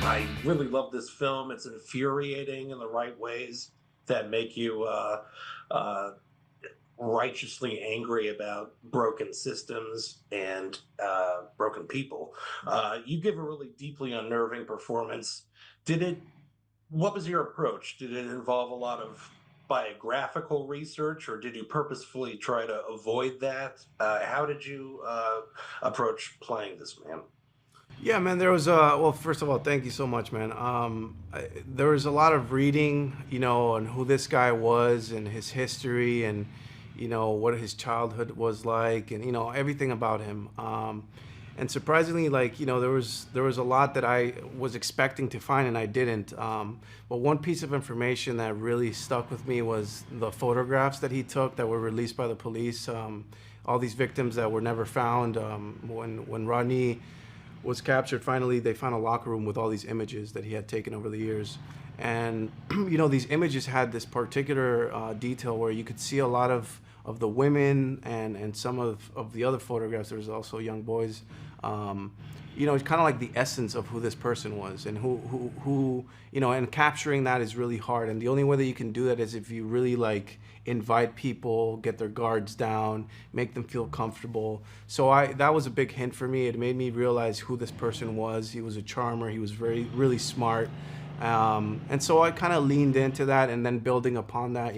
I really love this film. It's infuriating in the right ways that make you uh, righteously angry about broken systems and broken people. You give a really deeply unnerving performance. Did it? What was your approach? Did it involve a lot of biographical research, or did you purposefully try to avoid that? How did you approach playing this man? Yeah, man. There was well, first of all, thank you so much, man. There was a lot of reading, on who this guy was and his history, and what his childhood was like, and everything about him. And surprisingly, like there was a lot that I was expecting to find and I didn't. But one piece of information that really stuck with me was the photographs that he took that were released by the police. All these victims that were never found. When Rodney was captured, finally they found a locker room with all these images that he had taken over the years. And these images had this particular detail where you could see a lot of the women, and some of the other photographs. There was also young boys. It's kind of like the essence of who this person was, and who and capturing that is really hard. And the only way that you can do that is if you really like invite people, get their guards down, make them feel comfortable. So that was a big hint for me. It made me realize who this person was. He was a charmer. He was really smart. And so I kind of leaned into that, and then building upon that,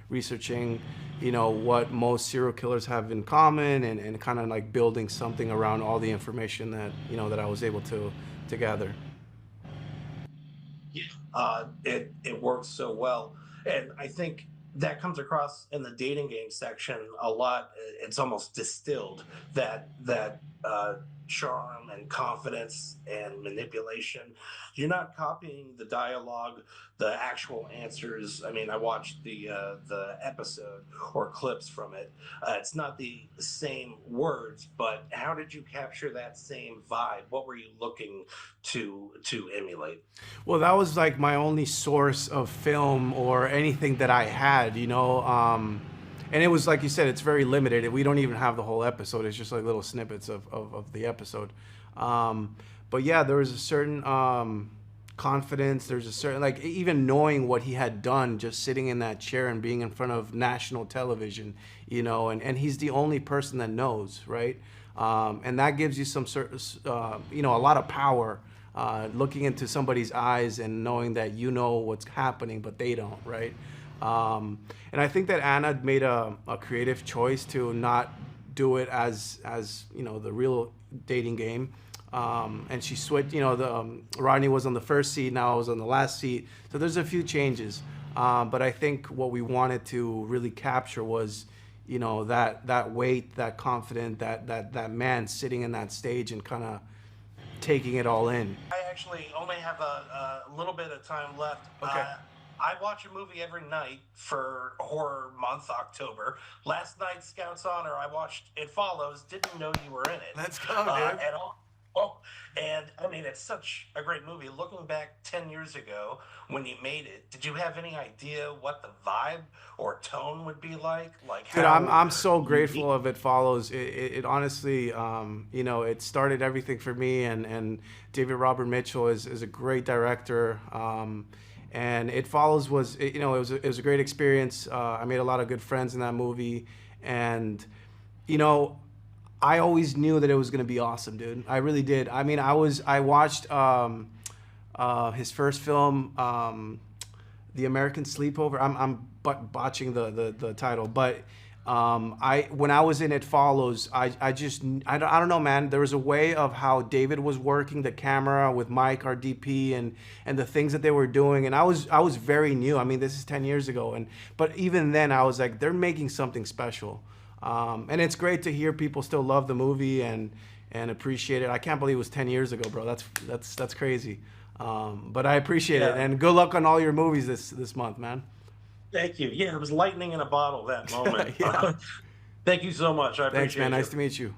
researching, what most serial killers have in common, and kind of like building something around all the information that, that I was able to gather. Yeah, it works so well, and I think that comes across in the dating game section a lot. It's almost distilled that charm and confidence and manipulation. You're not copying the dialogue, the actual answers. I mean, I watched the episode or clips from it. It's not the same words, but how did you capture that same vibe? What were you looking to emulate? Well, that was like my only source of film or anything that I had, and it was like you said, it's very limited. We don't even have the whole episode. It's just like little snippets of the episode. But yeah, there was a certain confidence. There's a certain, like, even knowing what he had done, just sitting in that chair and being in front of national television, and he's the only person that knows, right? And that gives you some sort of, a lot of power. Looking into somebody's eyes and knowing that what's happening, but they don't, right? And I think that Anna made a creative choice to not do it as the real dating game. And she switched. Rodney was on the first seat, now I was on the last seat. So there's a few changes. But I think what we wanted to really capture was, that weight, that confidence, that man sitting in that stage and kind of taking it all in. I actually only have a little bit of time left. Okay. I watch a movie every night for horror month, October. Last night, Scouts Honor, I watched It Follows. Didn't know you were in it. Let's go, dude. At all. Oh, and I mean, it's such a great movie. Looking back 10 years ago when you made it, did you have any idea what the vibe or tone would be like? Like, Dude, how I'm so grateful of It Follows. It honestly, it started everything for me. And David Robert Mitchell is a great director. And It Follows it was a great experience. I made a lot of good friends in that movie, and I always knew that it was gonna be awesome, dude. I really did. I mean, I watched his first film, The American Sleepover. I'm botching the title, but when I was in It Follows, I don't know, man. There was a way of how David was working the camera with Mike, our DP, and the things that they were doing, and I was very new. I mean, this is 10 years ago, but even then, I was like, they're making something special. And it's great to hear people still love the movie and appreciate it. I can't believe it was 10 years ago, bro. That's crazy. But I appreciate it, and good luck on all your movies this month, man. Thank you. Yeah, it was lightning in a bottle that moment. Yeah. Thank you so much. I Thanks, appreciate man. you. Nice to meet you.